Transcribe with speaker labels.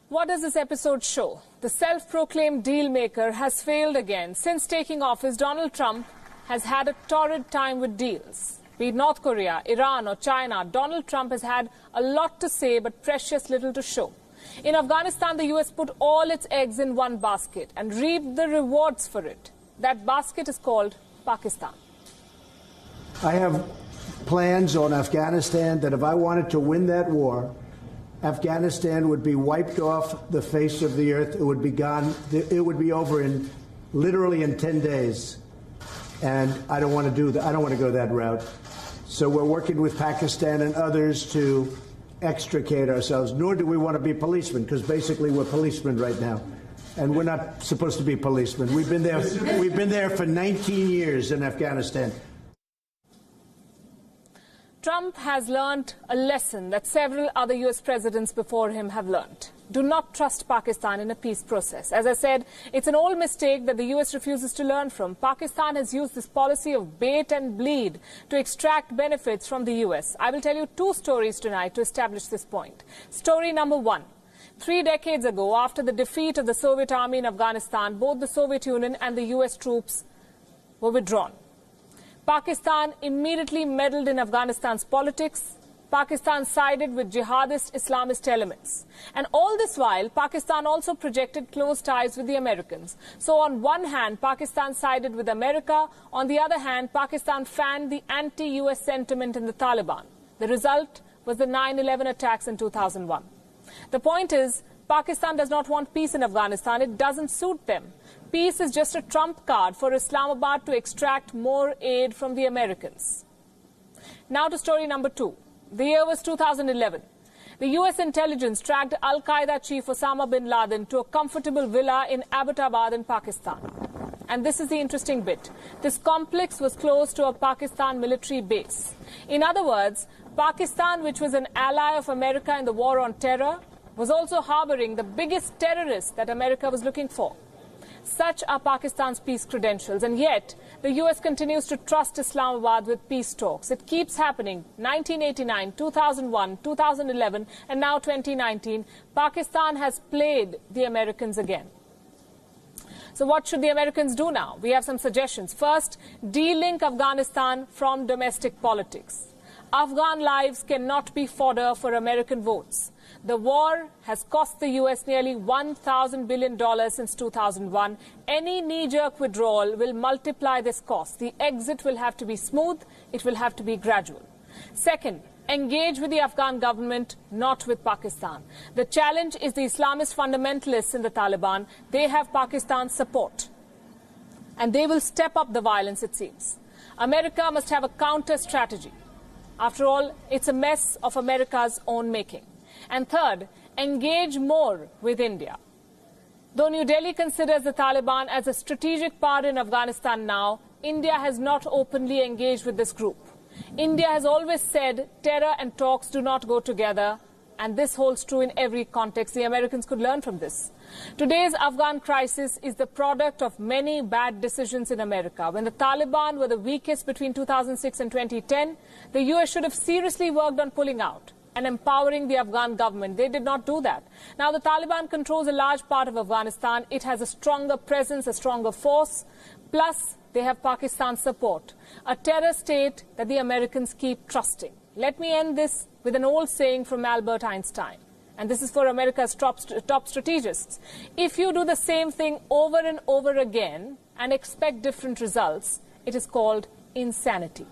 Speaker 1: What does this episode show? The self-proclaimed deal maker has failed again. Since taking office, Donald Trump has had a torrid time with deals. Be it North Korea, Iran or China, Donald Trump has had a lot to say but precious little to show. In Afghanistan, the US put all its eggs in one basket and reaped the rewards for it. That basket is called Pakistan.
Speaker 2: I have plans on Afghanistan that if I wanted to win that war, Afghanistan would be wiped off the face of the earth. It would be gone. It would be over in literally in 10 days. And I don't want to do that. I don't want to go that route. So we're working with Pakistan and others to extricate ourselves, nor do we want to be policemen, because basically we're policemen right now. And we're not supposed to be policemen. We've been there for 19 years in Afghanistan.
Speaker 1: Trump has learned a lesson that several other US presidents before him have learned. Do not trust Pakistan in a peace process. As I said, it's an old mistake that the US refuses to learn from. Pakistan has used this policy of bait and bleed to extract benefits from the US. I will tell you two stories tonight to establish this point. Story number one. 3 decades ago, after the defeat of the Soviet army in Afghanistan, both the Soviet Union and the US troops were withdrawn. Pakistan immediately meddled in Afghanistan's politics. Pakistan sided with jihadist Islamist elements. And all this while, Pakistan also projected close ties with the Americans. So on one hand, Pakistan sided with America. On the other hand, Pakistan fanned the anti-US sentiment in the Taliban. The result was the 9/11 attacks in 2001. The point is, Pakistan does not want peace in Afghanistan. It doesn't suit them. Peace is just a trump card for Islamabad to extract more aid from the Americans. Now to story number two. The year was 2011. The US intelligence tracked Al-Qaeda chief Osama bin Laden to a comfortable villa in Abbottabad in Pakistan. And this is the interesting bit. This complex was close to a Pakistan military base. In other words, Pakistan, which was an ally of America in the war on terror, was also harboring the biggest terrorist that America was looking for. Such are Pakistan's peace credentials, and yet the US continues to trust Islamabad with peace talks. It keeps happening. 1989, 2001, 2011, and now 2019, Pakistan has played the Americans again. So what should the Americans do now? We have some suggestions. First, de-link Afghanistan from domestic politics. Afghan lives cannot be fodder for American votes. The war has cost the US nearly $1,000 billion since 2001. Any knee-jerk withdrawal will multiply this cost. The exit will have to be smooth. It will have to be gradual. Second, engage with the Afghan government, not with Pakistan. The challenge is the Islamist fundamentalists in the Taliban. They have Pakistan's support. And they will step up the violence, it seems. America must have a counter strategy. After all, it's a mess of America's own making. And third, engage more with India. Though New Delhi considers the Taliban as a strategic part in Afghanistan now, India has not openly engaged with this group. India has always said terror and talks do not go together, and this holds true in every context. The Americans could learn from this. Today's Afghan crisis is the product of many bad decisions in America. When the Taliban were the weakest between 2006 and 2010, the US should have seriously worked on pulling out and empowering the Afghan government. They did not do that. Now the Taliban controls a large part of Afghanistan. It has a stronger presence, a stronger force. Plus, they have Pakistan's support, a terror state that the Americans keep trusting. Let me end this with an old saying from Albert Einstein. And this is for America's top strategists. If you do the same thing over and over again and expect different results, it is called insanity.